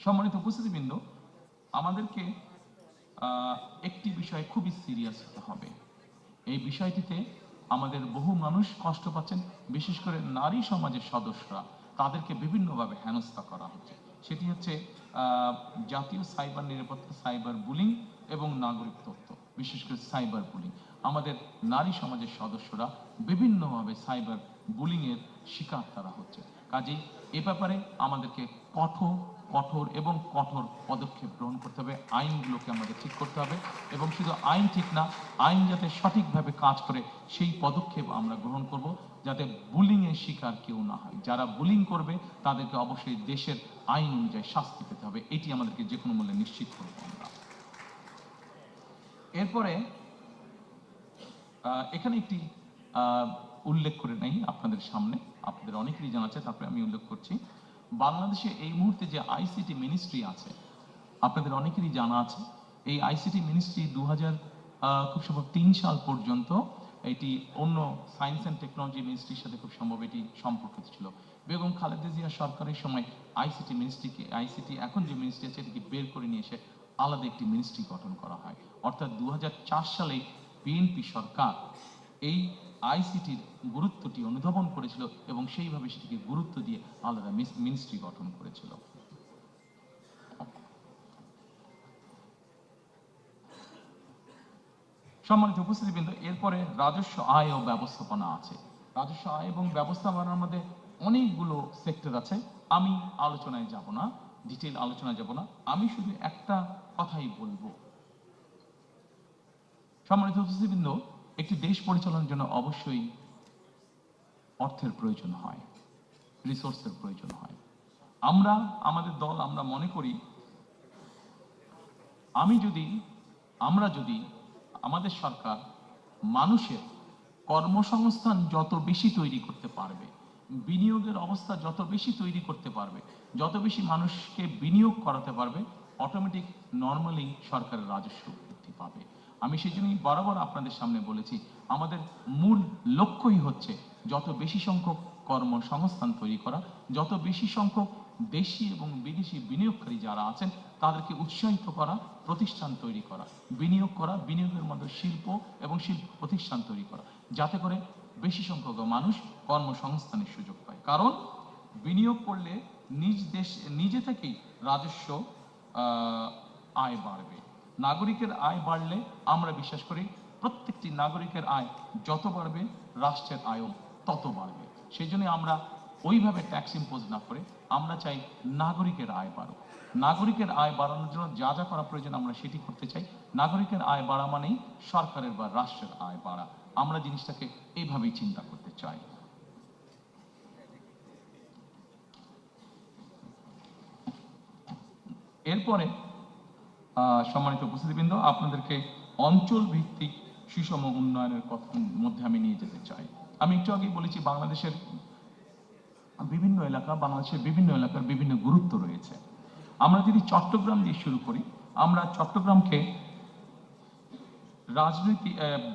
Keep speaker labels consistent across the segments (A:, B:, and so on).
A: সম্মানিত উপস্থিতিবৃন্দ, আমাদেরকে একটি বিষয় খুবই সিরিয়াস হতে হবে। এই বিষয়টিতে আমাদের বহু মানুষ কষ্ট পাচ্ছেন, বিশেষ করে নারী সমাজের সদস্যরা, তাদেরকে বিভিন্নভাবে হেনস্থা করা হচ্ছে। সেটি হচ্ছে জাতীয় সাইবার নিরাপত্তা, সাইবার বুলিং এবং নাগরিক তথ্য, বিশেষ করে সাইবার বুলিং। আমাদের নারী সমাজের সদস্যরা বিভিন্নভাবে সাইবার বুলিংয়ের শিকার তারা হচ্ছে। কাজেই এ ব্যাপারে আমাদেরকে কঠোর এবং কঠোর পদক্ষেপ গ্রহণ করতে হবে। আইনগুলোকে আমাদের ঠিক করতে হবে, এবং শুধু আইন ঠিক না, আইন যাতে সঠিকভাবে কাজ করে সেই পদক্ষেপ আমরা গ্রহণ করব, যাতে বুলিংয়ের শিকার কেউ না হয়। যারা বুলিং করবে তাদেরকে অবশ্যই দেশের আইন অনুযায়ী শাস্তি পেতে হবে। এটি আমাদেরকে যে কোনো মূল্যে নিশ্চিত করবো আমরা। এরপরে এখানে একটি উল্লেখ করে নেই আপনাদের সামনে, আপনাদের অনেকেরই জানা আছে, তারপরে আমি উল্লেখ করছি। বাংলাদেশে এই মুহূর্তে যে আইসিটি মিনিস্ট্রি আছে, আপনাদের অনেকেরই জানা আছে, এই আইসিটি মিনিস্ট্রি খুব সম্ভব 3 সাল পর্যন্ত এটি অন্য সায়েন্স অ্যান্ড টেকনোলজি মিনিস্ট্রির সাথে খুব সম্ভব এটি সম্পর্কিত ছিল। বেগম খালেদা জিয়া সরকারের সময় আইসিটি এখন যে মিনিস্ট্রি আছে এটিকে বের করে নিয়ে এসে আলাদা একটি মিনিস্ট্রি গঠন করা হয়। অর্থাৎ 2004 সালে বিএনপি সরকার এই আইসিটির গুরুত্বটি অনুধাবন করেছিল এবং সেইভাবে সেটিকে গুরুত্ব দিয়ে আলাদা মিনিস্ট্রি গঠন করেছিল। সম্মানিত উপস্থিতিবৃন্দ, এরপরে রাজস্ব আয় ও ব্যবস্থাপনা আছে। রাজস্ব আয় এবং ব্যবস্থাপনার মধ্যে অনেকগুলো সেক্টর আছে। আমি আলোচনায় যাব না, ডিটেইল আলোচনায় যাব না, আমি শুধু একটা কথাই বলবো। সম্মানিত উপস্থিতিবৃন্দ, একটি দেশ পরিচালনার জন্য অবশ্যই অর্থের প্রয়োজন হয়, রিসোর্সের প্রয়োজন হয়। আমাদের দল আমরা মনে করি, আমরা যদি আমাদের সরকার মানুষের কর্মসংস্থান যত বেশি তৈরি করতে পারবে, বিনিয়োগের অবস্থা যত বেশি তৈরি করতে পারবে, যত বেশি মানুষকে বিনিয়োগ করাতে পারবে, অটোমেটিক নর্মালি সরকারের রাজস্ব বৃদ্ধি পাবে। আমি সেই জন্যই বরাবর আপনাদের সামনে বলেছি, আমাদের মূল লক্ষ্যই হচ্ছে যত বেশি সংখ্যক কর্মসংস্থান তৈরি করা, যত বেশি সংখ্যক দেশি এবং বিদেশি বিনিয়োগকারী যারা আছেন তাদেরকে উৎসাহিত করা, প্রতিষ্ঠান তৈরি করা, বিনিয়োগ করা, বিনিয়োগের মধ্যে শিল্প এবং শিল্প প্রতিষ্ঠান তৈরি করা, যাতে করে বেশি সংখ্যক মানুষ কর্মসংস্থানের সুযোগ পায়। কারণ বিনিয়োগ করলে নিজে থেকেই রাজস্ব আয় বাড়বে। নাগরিকের আয় বাড়লে আমরা বিশ্বাস করি প্রত্যেকটি নাগরিকের আয় যত বাড়বে রাষ্ট্রের আয়ও তত বাড়বে। সেই জন্য আমরা ওইভাবে ট্যাক্স ইম্পোজ না করে আমরা চাই নাগরিকের আয় বাড়ুক। নাগরিকের আয় বাড়ানোর জন্য যা যা করা প্রয়োজন আমরা সেটি করতে চাই। নাগরিকের আয় বাড়া মানেই সরকারের বা রাষ্ট্রের আয় বাড়া। আমরা জিনিসটাকে এইভাবেই চিন্তা করতে চাই। এরপরে সম্মানিত উপস্থিতিবৃন্দ, আপনাদেরকে অঞ্চল ভিত্তিক সুষম উন্নয়নের কথা মধ্যে আমি নিয়ে যেতে চাই। আমি একটু আগেই বলেছি বাংলাদেশের বিভিন্ন এলাকার বিভিন্ন গুরুত্ব রয়েছে। আমরা যদি চট্টগ্রাম দিয়ে শুরু করি, আমরা চট্টগ্রামকে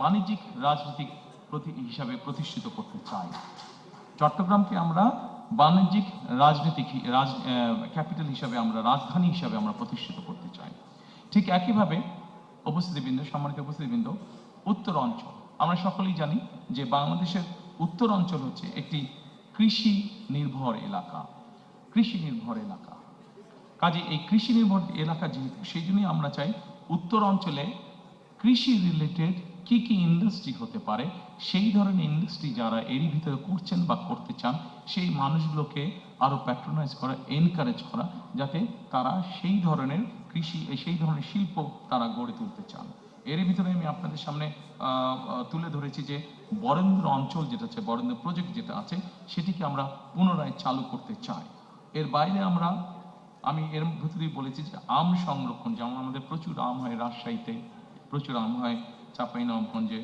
A: বাণিজ্যিক রাজনৈতিক হিসাবে প্রতিষ্ঠিত করতে চাই। চট্টগ্রামকে আমরা বাণিজ্যিক রাজনৈতিক ক্যাপিটাল হিসাবে, আমরা রাজধানী হিসাবে আমরা প্রতিষ্ঠিত করতে চাই। ঠিক একইভাবে সম্মানিত উপস্থিতিবৃন্দ, উত্তর অঞ্চল, আমরা সকলেই জানি যে বাংলাদেশের উত্তর অঞ্চল হচ্ছে একটি কৃষি নির্ভর এলাকা। কাজে এই কৃষি নির্ভর এলাকা যেহেতু, সেই জন্যই আমরা চাই উত্তর অঞ্চলে কৃষি রিলেটেড কি কি ইন্ডাস্ট্রি হতে পারে, সেই ধরনের ইন্ডাস্ট্রি যারা এরই ভিতরে করছেন বা করতে চান, সেই মানুষগুলোকে আরো প্যাট্রোনাইজ করা, এনকারেজ করা, যাতে তারা সেই ধরনের শিল্প তারা গড়ে তুলতে চান। এর ভিতরে আমি আপনাদের সামনে তুলে ধরেছি যে বরেন্দ্র অঞ্চল যেটা আছে, বরেন্দ্র প্রজেক্ট যেটা আছে, সেটিকে আমরা পুনরায় চালু করতে চাই। এর বাইরে আমি এর ভিতরেই বলেছি যে আম সংরক্ষণ, যেমন আমাদের প্রচুর আম হয় রাজশাহীতে, প্রচুর আম হয় চাঁপাইনবাবগঞ্জে,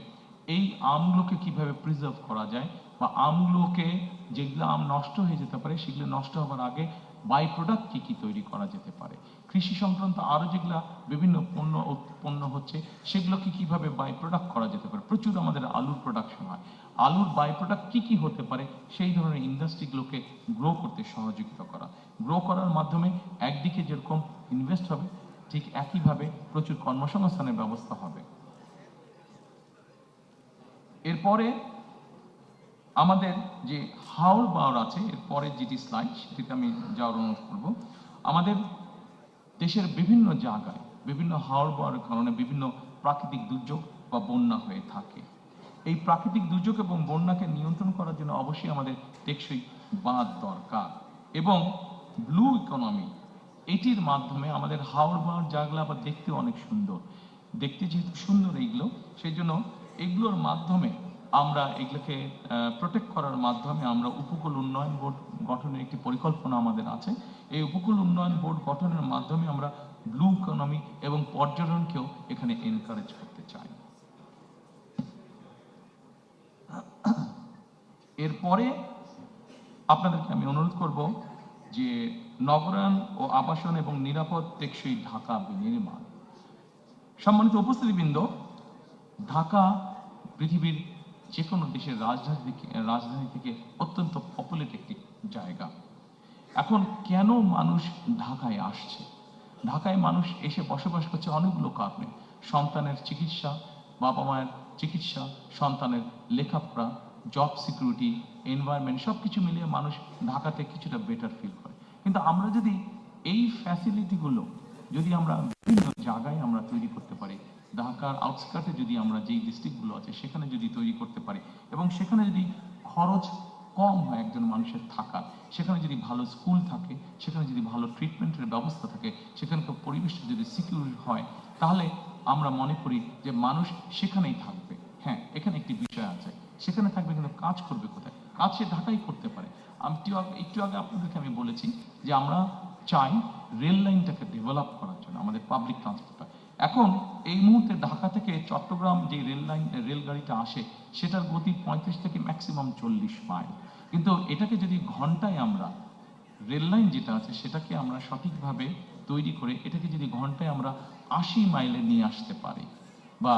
A: এই আমগুলোকে কিভাবে প্রিজার্ভ করা যায়, বা আমগুলোকে, যেগুলো আম নষ্ট হয়ে যেতে পারে, সেগুলো নষ্ট হওয়ার আগে বাই প্রোডাক্ট কি কি তৈরি করা যেতে পারে। কৃষি সংক্রান্ত আরো যেগুলা বিভিন্ন পণ্য উৎপন্ন হচ্ছে সেগুলোকে কিভাবে বাই প্রোডাক্ট করা যেতে পারে। প্রচুর আমাদের আলুর প্রোডাকশন হয়, আলুর বাই প্রোডাক্ট কি কি হতে পারে সেই ধরনের ইন্ডাস্ট্রিগুলোকে গ্রো করতে সহযোগিতা করা। গ্রো করার মাধ্যমে একদিকে যেরকম ইনভেস্ট হবে, ঠিক একইভাবে প্রচুর কর্মসংস্থানের ব্যবস্থা হবে। এরপরে আমাদের যে হাওর বাওর আছে, এরপরে যেটি স্লাইড সেটিতে আমি যাওয়ার অনুরোধ করব। আমাদের দেশের বিভিন্ন জায়গায় বিভিন্ন হাওর বাওয়ারের কারণে বিভিন্ন প্রাকৃতিক দুর্যোগ বা বন্যা হয়ে থাকে। এই প্রাকৃতিক দুর্যোগ এবং বন্যাকে নিয়ন্ত্রণ করার জন্য অবশ্যই আমাদের টেকসই বাঁধ দরকার এবং ব্লু ইকোনমি, এটির মাধ্যমে আমাদের হাওর বাওয়ার জায়গাগুলো আবার দেখতে অনেক সুন্দর। দেখতে যেহেতু সুন্দর এইগুলো, সেই জন্য এগুলোর মাধ্যমে আমরা এগুলোকে প্রোটেক্ট করার মাধ্যমে আমরা উপকূল উন্নয়ন বোর্ড গঠনের একটি পরিকল্পনা আমাদের আছে। এই উপকূল উন্নয়ন বোর্ড গঠনের মাধ্যমে আমরা ব্লু ইকোনমি এবং পর্যটনকেও এখানে এনকারেজ করতে চাই। এরপরে আপনাদেরকে আমি অনুরোধ করব যে নগরায়ণ ও আবাসন এবং নিরাপদ টেকসই ঢাকা বিনির্মাণ। সম্মানিত উপস্থিতিবৃন্দ, ঢাকা পৃথিবীর যে কোনো দেশের রাজধানী থেকে অত্যন্ত পপুলেট একটি জায়গা। এখন কেন মানুষ ঢাকায় আসছে? ঢাকায় মানুষ এসে বসবাস করছে অনেকগুলো কারণে। সন্তানের চিকিৎসা, বাবা মায়ের চিকিৎসা, সন্তানের লেখাপড়া, জব সিকিউরিটি, এনভায়রনমেন্ট, সবকিছু মিলিয়ে মানুষ ঢাকাতে কিছুটা বেটার ফিল করে। কিন্তু আমরা যদি এই ফ্যাসিলিটিগুলো যদি আমরা বিভিন্ন জায়গায় আমরা তৈরি করতে পারি, ঢাকার আউটস্কার্টে যদি আমরা যেই ডিস্ট্রিক্টগুলো আছে সেখানে যদি তৈরি করতে পারি এবং সেখানে যদি খরচ কম হয় একজন মানুষের থাকার, সেখানে যদি ভালো স্কুল থাকে, সেখানে যদি ভালো ট্রিটমেন্টের ব্যবস্থা থাকে, সেখানকার পরিবেশটা যদি সিকিউর হয়, তাহলে আমরা মনে করি যে মানুষ সেখানেই থাকবে। হ্যাঁ, এখানে একটি বিষয় আছে, সেখানে থাকবে কিন্তু কাজ করবে কোথায়? কাজ সে ঢাকাই করতে পারে। একটু আগে আপনাদেরকে আমি বলেছি যে আমরা চাই রেল লাইনটাকে ডেভেলপ করার জন্য আমাদের পাবলিক ট্রান্সপোর্টটা। এখন এই মুহূর্তে ঢাকা থেকে চট্টগ্রাম যে রেলগাড়িটা আসে সেটার গতি 35 থেকে ম্যাক্সিমাম 40 মাইল, কিন্তু এটাকে যদি ঘন্টায় আমরা রেল লাইন যেটা আছে সেটাকে আমরা সঠিকভাবে তৈরি করে এটাকে যদি ঘন্টায় আমরা 80 মাইলে নিয়ে আসতে পারি বা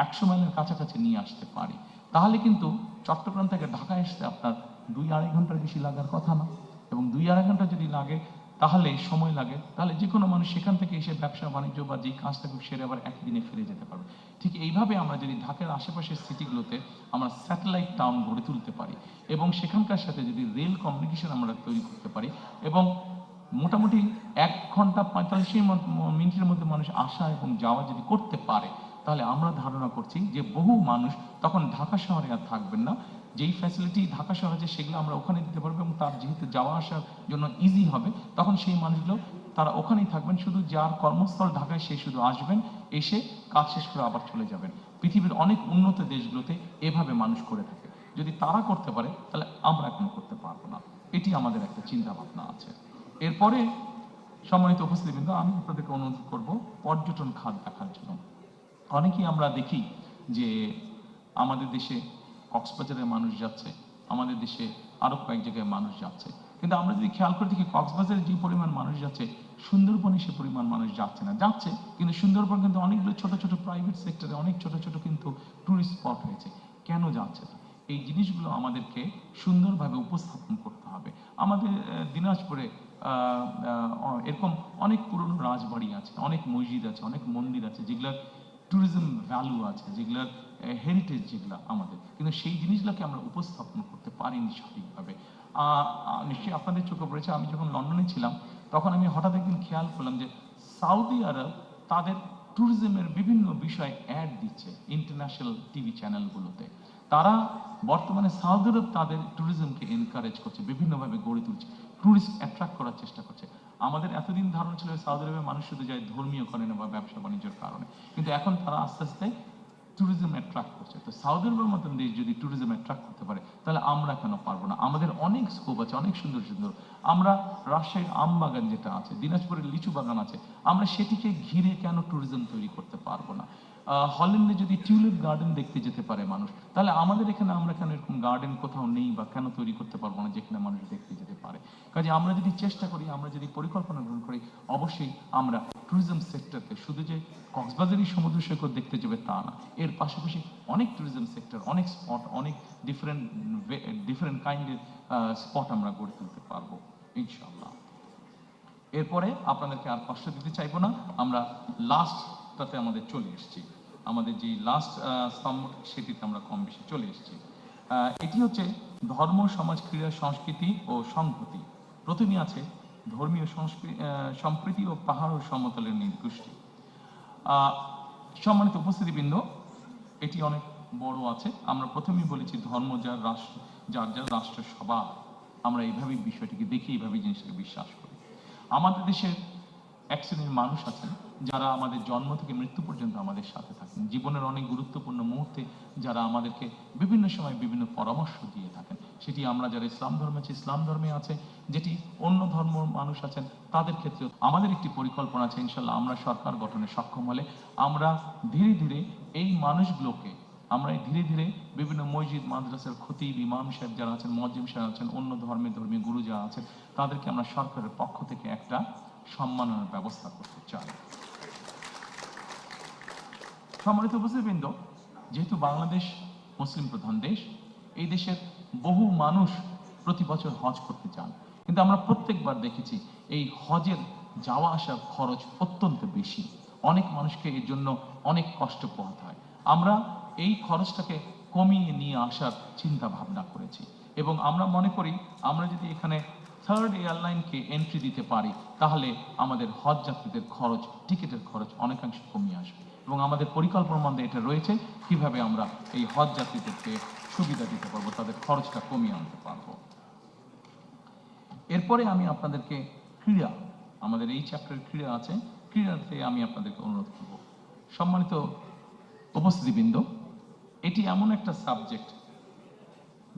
A: 100 মাইলের কাছাকাছি নিয়ে আসতে পারি, তাহলে কিন্তু চট্টগ্রাম থেকে ঢাকা আসতে আপনার 2-2.5 ঘন্টার বেশি লাগার কথা না। এবং 2-2.5 ঘন্টা যদি লাগে, তাহলে সময় লাগে, তাহলে যে কোনো মানুষ সেখান থেকে এসে ব্যবসা বাণিজ্য বা যেই কাজটা খুব সেরে আবার একদিনে ফিরে যেতে পারবে। ঠিক এইভাবে আমরা যদি ঢাকার আশেপাশের সিটিগুলোতে আমরা স্যাটেলাইট টাউন গড়ে তুলতে পারি এবং সেখানকার সাথে যদি রেল কমিউনিকেশন আমরা তৈরি করতে পারি এবং মোটামুটি 1 ঘন্টা 45 মিনিটের মধ্যে মানুষ আসা এবং যাওয়া যদি করতে পারে, তাহলে আমরা ধারণা করছি যে বহু মানুষ তখন ঢাকা শহরে আর থাকবেন না। যেই ফ্যাসিলিটি ঢাকা শহরে আছে সেগুলো আমরা ওখানে দিতে পারবো এবং তার যেহেতু যাওয়া আসার জন্য ইজি হবে, তখন সেই মানুষগুলো তারা ওখানেই থাকবেন। শুধু যার কর্মস্থল ঢাকায় সে শুধু আসবেন, এসে কাজ শেষ করে আবার চলে যাবেন। পৃথিবীর অনেক উন্নত দেশগুলোতে এভাবে মানুষ করে থাকে। যদি তারা করতে পারে তাহলে আমরা এখন করতে পারবো না। এটি আমাদের একটা চিন্তা ভাবনা আছে। এরপরে সম্মানিত উপস্থিতিবৃন্দ, আমি আপনাদেরকে অনুরোধ করব পর্যটন খাত দেখার জন্য। অনেকেই আমরা দেখি যে আমাদের দেশে কক্সবাজারের মানুষ যাচ্ছে, আমাদের দেশে আরো কয়েক জায়গায় মানুষ যাচ্ছে, কিন্তু আমরা যদি খেয়াল করে দেখি কক্সবাজারে যে পরিমাণ মানুষ যাচ্ছে সুন্দরবনে সে পরিমাণ মানুষ যাচ্ছে না। যাচ্ছে, কিন্তু সুন্দরবন কিন্তু অনেকগুলো ছোট ছোট প্রাইভেট সেক্টরে অনেক ছোট ছোট কিন্তু টুরিস্ট স্পট হয়েছে। কেন যাচ্ছে না? এই জিনিসগুলো আমাদেরকে সুন্দরভাবে উপস্থাপন করতে হবে। আমাদের দিনাজপুরে এরকম অনেক পুরনো রাজবাড়ি আছে, অনেক মসজিদ আছে, অনেক মন্দির আছে যেগুলোর ট্যুরিজম ভ্যালু আছে, যেগুলোর হেরিটেজ যেগুলো আমাদের, কিন্তু সেই জিনিসগুলোকে আমরা উপস্থাপন করতে পারিনি সঠিকভাবে। নিশ্চয়ই আপনাদের চোখে পড়েছে, আমি যখন লন্ডনে ছিলাম তখন আমি হঠাৎ একদিন খেয়াল করলাম যে সৌদি আরব তাদের ট্যুরিজমের বিভিন্ন বিষয় অ্যাড দিচ্ছে ইন্টারন্যাশনাল টিভি চ্যানেলগুলোতে। তারা বর্তমানে সৌদি আরব তাদের ট্যুরিজমকে এনকারেজ করছে, বিভিন্নভাবে গড়ে তুলছে, ট্যুরিস্ট অ্যাট্রাক্ট করার চেষ্টা করছে। আমাদের এতদিন ধারণা ছিল সৌদি আরবে মানুষ শুধু যায় ধর্মীয় কারণে বা ব্যবসা বাণিজ্যের কারণে, কিন্তু এখন তারা আস্তে আস্তে ট্যুরিজম অ্যাট্রাক্ট করছে। তো সৌদি আরবের মতন দেশ যদি ট্যুরিজম অ্যাট্রাক্ট করতে পারে, তাহলে আমরা কেন পারবো না? আমাদের অনেক স্কোপ আছে, অনেক সুন্দর সুন্দর। আমরা রাজশাহীর আম বাগান যেটা আছে, দিনাজপুরের লিচু বাগান আছে, আমরা সেটিকে ঘিরে কেন ট্যুরিজম তৈরি করতে পারবো না? হল্যান্ডে যদি টিউলিপ গার্ডেন দেখতে যেতে পারে মানুষ, তাহলে আমাদের এখানে আমরা কেন এরকম গার্ডেন কোথাও নেই বা কেন তৈরি করতে পারবো না যেখানে মানুষ দেখতে যেতে পারে? কাজে আমরা যদি চেষ্টা করি, আমরা যদি পরিকল্পনা গ্রহণ করি, অবশ্যই আমরা ট্যুরিজম সেক্টরকে শুধু যে কক্সবাজারই সমুদ্র সৈকত দেখতে যাবে তা না, এর পাশাপাশি অনেক ট্যুরিজম সেক্টর, অনেক স্পট, অনেক ডিফারেন্ট কাইন্ডের স্পট আমরা গড়ে তুলতে পারবো ইনশাআল্লাহ। এরপরে আপনাদেরকে আর কষ্ট দিতে চাইবো না, আমরা লাস্টটাতে আমাদের চলে এসেছি। আমাদের যে লাস্ট স্তম্ভ সেটিতে আমরা কম বেশি চলে এসেছি। এটি হচ্ছে ধর্ম, সমাজ, ক্রীড়া, সংস্কৃতি ও সংহতি। প্রথমেই আছে ধর্মীয় সম্প্রীতি ও পাহাড় ও সমতলের নির্গোষ্ঠী। সম্মানিত উপস্থিতিবৃন্দ, এটি অনেক বড় আছে। আমরা প্রথমেই বলেছি ধর্ম যার রাষ্ট্র, যার যার রাষ্ট্র সবার, আমরা এইভাবেই বিষয়টিকে দেখি, এইভাবেই জিনিসটাকে বিশ্বাস করি। আমাদের দেশের এক শ্রেণীর মানুষ আছেন যারা আমাদের জন্ম থেকে মৃত্যু পর্যন্ত আমাদের সাথে থাকেন, জীবনের অনেক গুরুত্বপূর্ণ মুহূর্তে যারা আমাদেরকে বিভিন্ন সময় বিভিন্ন পরামর্শ দিয়ে থাকেন। সেটি আমরা যারা ইসলাম ধর্মে আছি, ইসলাম ধর্মে আছে, যেটি অন্য ধর্ম মানুষ আছেন তাদের ক্ষেত্রে আমাদের একটি পরিকল্পনা আছে। ইনশাল্লাহ আমরা সরকার গঠনে সক্ষম হলে আমরা ধীরে ধীরে এই মানুষগুলোকে, আমরা ধীরে ধীরে বিভিন্ন মসজিদ, মাদ্রাসার খতিব, ইমাম সাহেব যারা আছেন, মুয়াজ্জিম সাহেব আছেন, অন্য ধর্মীয় গুরু যারা আছেন, তাদেরকে আমরা সরকারের পক্ষ থেকে একটা সম্মাননার ব্যবস্থা করতে চাই। সম্মানিত উপস্থিতিবৃন্দ, যেহেতু বাংলাদেশ মুসলিম প্রধান দেশ, এই দেশের বহু মানুষ প্রতি বছর হজ করতে চান, কিন্তু আমরা প্রত্যেকবার দেখেছি এই হজের যাওয়া আসার খরচ অত্যন্ত বেশি। অনেক মানুষকে এর জন্য অনেক কষ্ট পোহাতে হয়। আমরা এই খরচটাকে কমিয়ে নিয়ে আসার চিন্তা ভাবনা করেছি এবং আমরা মনে করি আমরা যদি এখানে থার্ড এয়ারলাইনকে এন্ট্রি দিতে পারি, তাহলে আমাদের হজ যাত্রীদের খরচ, টিকিটের খরচ অনেকাংশে কমিয়ে আসবে এবং আমাদের পরিকল্পনার মধ্যে এটা রয়েছে কিভাবে আমরা এই হজ যাত্রীদেরকে সুবিধা দিতে পারবো, তাদের খরচটা কমিয়ে আনতে পারবো। এরপরে আমি আপনাদেরকে ক্রীড়া, আমাদের এই চ্যাপ্টারের ক্রীড়া আছে, ক্রীড়াতে আমি আপনাদেরকে অনুরোধ করব। সম্মানিত উপস্থিতিবৃন্দ, এটি এমন একটা সাবজেক্ট,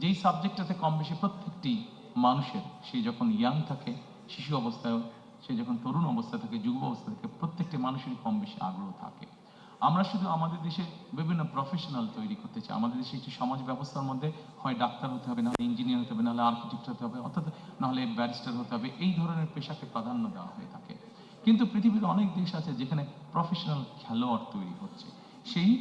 A: যেই সাবজেক্টটাতে কম বেশি প্রত্যেকটি মানুষের, সে যখন ইয়াং থাকে, শিশু অবস্থায়, সে যখন তরুণ অবস্থা থাকে, যুব অবস্থা থাকে, প্রত্যেকটি মানুষেরই কম বেশি আগ্রহ থাকে। আমরা শুধু আমাদের দেশে বিভিন্ন প্রফেশনাল তৈরি করতে চাই। আমাদের দেশে একটি সমাজ ব্যবস্থার মধ্যে হয় ডাক্তার হতে হবে, নাহলে ইঞ্জিনিয়ার হতে হবে, নাহলে আর্কিটেক্ট হতে হবে, অর্থাৎ নাহলে ব্যারিস্টার হতে হবে, এই ধরনের পেশাকে প্রাধান্য দেওয়া হয়ে থাকে। কিন্তু পৃথিবীর অনেক দেশ আছে যেখানে প্রফেশনাল খেলোয়াড় তৈরি হচ্ছে, সেই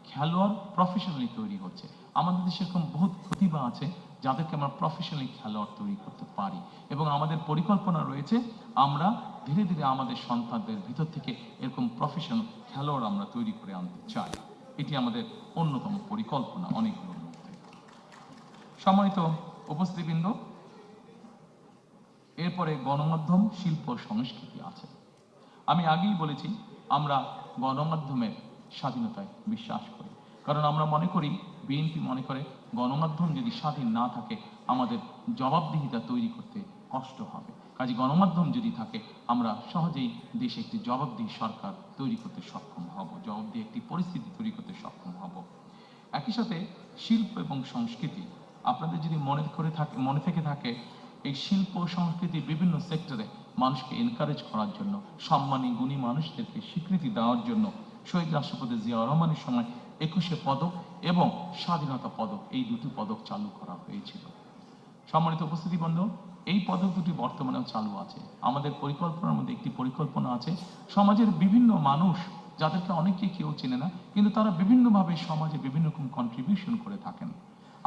A: খেলোয়াড় প্রফেশনালি তৈরি হচ্ছে। আমাদের দেশে এরকম বহুত প্রতিভা আছে যাদেরকে আমরা প্রফেশনালি খেলোয়াড় তৈরি করতে পারি এবং আমাদের পরিকল্পনা রয়েছে আমরা ধীরে ধীরে আমাদের সন্তানদের ভিতর থেকে এরকম প্রফেশনাল খেলোয়াড় আমরা তৈরি করে আনতে চাই। এটি আমাদের অন্যতম পরিকল্পনা অনেকগুলোর মধ্যে। সম্মানিত উপস্থিতিবৃন্দ, এরপরে গণমাধ্যম, শিল্প, সংস্কৃতি আছে। আমি আগেই বলেছি আমরা গণমাধ্যমের স্বাধীনতায় বিশ্বাস করি, কারণ আমরা মনে করি, বিএনপি মনে করে, গণমাধ্যম যদি স্বাধীন না থাকে আমাদের জবাবদিহিতা তৈরি করতে কষ্ট হবে। কাজে গণমাধ্যম যদি থাকে আমরা সহজেই দেশে একটি জবাবদিহি সরকার তৈরি করতে সক্ষম হব, জবাবদিহি একটি পরিস্থিতি তৈরি করতে সক্ষম হব। একই সাথে শিল্প এবং সংস্কৃতি, আপনাদের যদি মনে থেকে থাকে, এই শিল্প সংস্কৃতি বিভিন্ন সেক্টরে মানুষকে এনকারেজ করার জন্য, সম্মানী গুণী মানুষদেরকে স্বীকৃতি দেওয়ার জন্য শহীদ রাষ্ট্রপতি জিয়া রহমানের সময় 21শে পদক এবং স্বাধীনতা পদক, এই দুটি পদক চালু করা হয়েছিল। সম্মানিত উপস্থিতিবৃন্দ, এই পদক দুটি বর্তমানেও চালু আছে। আমাদের পরিকল্পনার মধ্যে একটি পরিকল্পনা আছে, সমাজের বিভিন্ন মানুষ যাদেরকে অনেকে কেউ চেনে না, কিন্তু তারা বিভিন্নভাবে সমাজে বিভিন্ন রকম কন্ট্রিবিউশন করে থাকেন।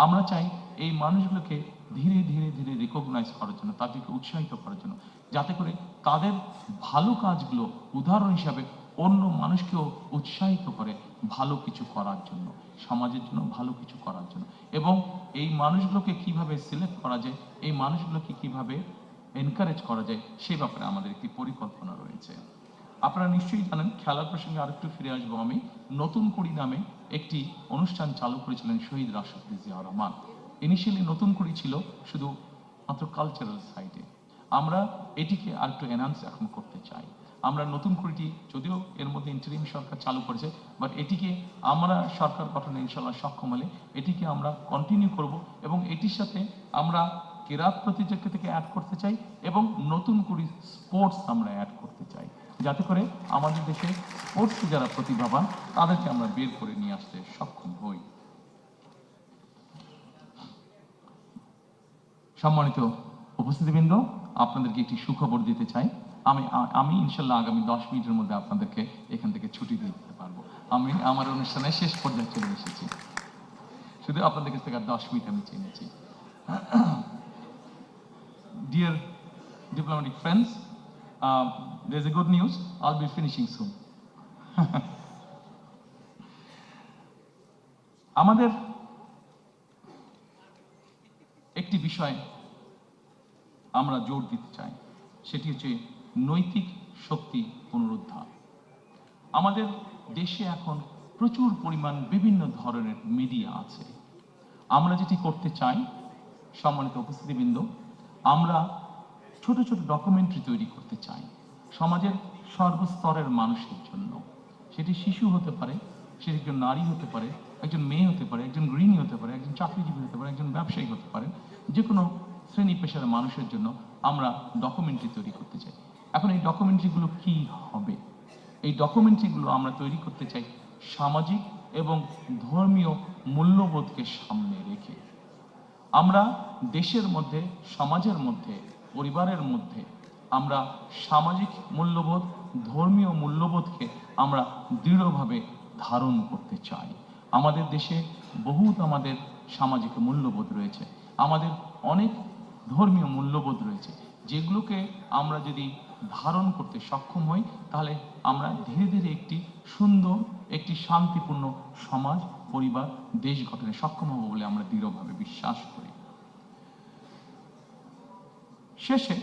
A: আমরা চাই এই মানুষগুলোকে ধীরে ধীরে ধীরে রিকগনাইজ করার জন্য, তাদেরকে উৎসাহিত করার জন্য, যাতে করে তাদের ভালো কাজগুলো উদাহরণ হিসাবে অন্য মানুষকেও উৎসাহিত করে ভালো কিছু করার জন্য, সমাজের জন্য ভালো কিছু করার জন্য। এবং এই মানুষগুলোকে কিভাবে সিলেক্ট করা যায়, এই মানুষগুলোকে কিভাবে এনকারেজ করা যায়, সে ব্যাপারে আমাদের একটি পরিকল্পনা রয়েছে। আপনারা নিশ্চয়ই জানেন, খেলার প্রসঙ্গে আরেকটু ফিরে আসবো আমি, নতুন কুড়ি নামে একটি অনুষ্ঠান চালু করেছিলেন শহীদ রাষ্ট্রপতি জিয়া রহমান। ইনিশিয়ালি নতুন কুড়ি ছিল শুধু মাত্র কালচারাল সাইডে, আমরা এটিকে আরেকটু এনহান্স এখন করতে চাই। আমরা নতুন কুড়িটি যদিও এর মধ্যে ইন্টারিম সরকার চালু করেছে, বাট এটিকে আমরা সরকার গঠনে ইনশাল্লাহ সক্ষম হলে এটিকে আমরা কন্টিনিউ করব এবং এটির সাথে আমরা কেরাত প্রতিযোগিতাকে অ্যাড করতে চাই এবং নতুন কুড়ি স্পোর্টস আমরা অ্যাড করতে চাই। যাতে করে আমাদের দেশে স্পোর্টসে যারা প্রতিভাবান তাদেরকে আমরা বের করে নিয়ে আসতে সক্ষম হই। সম্মানিত উপস্থিতিবৃন্দ, আপনাদেরকে একটি সুখবর দিতে চাই। আমি ইনশাল্লাহ আগামী 10 মিনিটের মধ্যে আপনাদেরকে এখান থেকে ছুটি দিয়ে দিতে পারবো। আমি আমার অনুষ্ঠানের শেষ পর্যায়ে চলে এসেছি, শুধু আপনাদের কাছ থেকে আর 10 মিনিট আমি চেয়েছি। Dear diplomatic friends, there's a good news. I'll be finishing soon. আমাদের একটি বিষয় আমরা জোর দিতে চাই, সেটি হচ্ছে নৈতিক শক্তি পুনরুদ্ধার। আমাদের দেশে এখন প্রচুর পরিমাণ বিভিন্ন ধরনের মিডিয়া আছে। আমরা যেটি করতে চাই, সম্মানিত উপস্থিতিবৃন্দ, আমরা ছোট ছোট ডকুমেন্টারি তৈরি করতে চাই সমাজের সর্বস্তরের মানুষের জন্য। সেটি শিশু হতে পারে, সেটি একজন নারী হতে পারে, একজন মেয়ে হতে পারে, একজন গৃহিণী হতে পারে, একজন চাকরিজীবী হতে পারে, একজন ব্যবসায়ী হতে পারে, যে কোনো শ্রেণী পেশার মানুষের জন্য আমরা ডকুমেন্টারি তৈরি করতে চাই। এখন এই ডকুমেন্টারিগুলো কি হবে? এই ডকুমেন্টারিগুলো আমরা তৈরি করতে চাই সামাজিক এবং ধর্মীয় মূল্যবোধকে সামনে রেখে। আমরা দেশের মধ্যে, সমাজের মধ্যে, পরিবারের মধ্যে আমরা সামাজিক মূল্যবোধ, ধর্মীয় মূল্যবোধকে আমরা দৃঢ়ভাবে ধারণ করতে চাই। আমাদের দেশে বহুত আমাদের সামাজিক মূল্যবোধ রয়েছে, আমাদের অনেক ধর্মীয় মূল্যবোধ রয়েছে, যেগুলোকে আমরা যদি ধারণ করতে সক্ষম হই, তাহলে আমরা ধীরে ধীরে একটি সুন্দর, একটি শান্তিপূর্ণ সমাজ, পরিবার, দেশ গঠনে সক্ষম হব বলে আমরা দৃঢ়ভাবে বিশ্বাস করি। শেষে,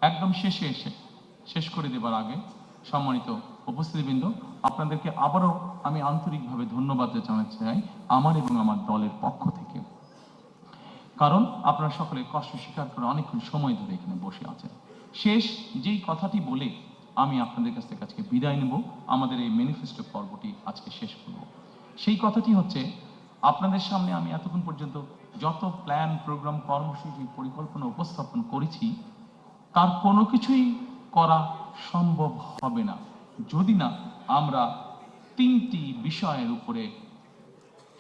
A: একদম শেষে এসে শেষ করে দেবার আগে, সম্মানিত উপস্থিতিবৃন্দ, আপনাদেরকে আবারও আমি আন্তরিকভাবে ধন্যবাদ জানাতে চাই আমার এবং আমার দলের পক্ষ থেকে। কারণ আপনারা সকলে কষ্ট স্বীকার করে অনেকক্ষণ সময় ধরে এখানে বসে আছেন। শেষ যেই কথাটি বলে আমি আপনাদের কাছ থেকে আজকে বিদায় নেব, আমাদের এই ম্যানিফেস্টো পর্বটি আজকে শেষ করব। সেই কথাটি হচ্ছে, আপনাদের সামনে আমি এতক্ষণ পর্যন্ত যত প্ল্যান, প্রোগ্রাম, কর্মসূচি, পরিকল্পনা উপস্থাপন করেছি, তার কোনো কিছুই করা সম্ভব হবে না যদি না আমরা 3টি বিষয়ের উপরে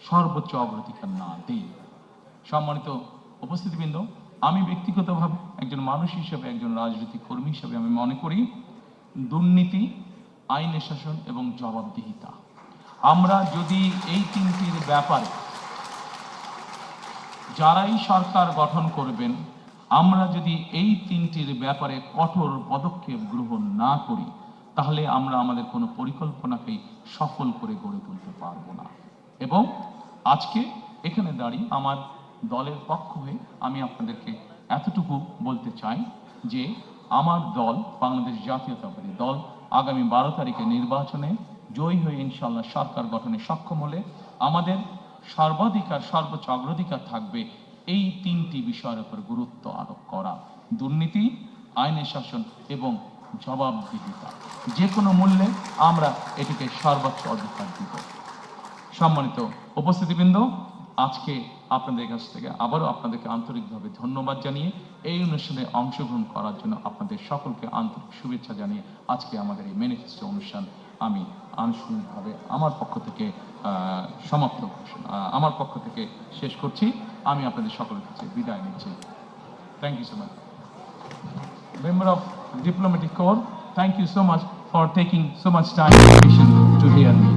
A: সর্বোচ্চ অগ্রাধিকার না দিই। সম্মানিত উপস্থিতিবৃন্দ, আমি ব্যক্তিগতভাবে একজন মানুষ হিসেবে, একজন রাজনৈতিক কর্মী হিসেবে আমি মনে করি দুর্নীতি, আইনের শাসন এবং জবাবদিহিতা, আমরা যদি এই 3টির ব্যাপারে যারাই সরকার গঠন করবেন, আমরা যদি এই 3টির ব্যাপারে কঠোর পদক্ষেপ গ্রহণ না করি, তাহলে আমরা আমাদের কোনো পরিকল্পনাকেই সফল করে গড়ে তুলতে পারবো না। এবং আজকে এখানে দাঁড়িয়ে আমার দলের পক্ষ হয়ে আমি আপনাদেরকে এতটুকু বলতে চাই যে আমার দল, বাংলাদেশ জাতীয়তাবাদী দল, আগামী 12 তারিখে নির্বাচনে জয়ী হয়ে ইনশাআল্লাহ সরকার গঠনে সক্ষম হলে আমাদের সর্বাধিকার, সর্বোচ্চ অগ্রাধিকার থাকবে এই 3টি বিষয়ের উপর গুরুত্ব আরোপ করা: দুর্নীতি, আইনের শাসন এবং জবাবদিহিতা। যে কোনো মূল্যে আমরা এটিকে সর্বোচ্চ অধিকার দিব। সম্মানিত উপস্থিতিবৃন্দ, আজকে আপনাদের কাছ থেকে আবারও আপনাদেরকে আন্তরিকভাবে ধন্যবাদ জানিয়ে এই অনুষ্ঠানে অংশগ্রহণ করার জন্য আপনাদের সকলকে আন্তরিক শুভেচ্ছা জানিয়ে আজকে আমাদের এই ম্যানিফেস্টো অনুষ্ঠান আমি আনুষ্ঠানিকভাবে আমার পক্ষ থেকে আমার পক্ষ থেকে শেষ করছি। আমি আপনাদের সকলের কাছে বিদায় নিচ্ছি। Thank you so much. Member of Diplomatic Corps, thank you so much for taking so much time and patience to hear me.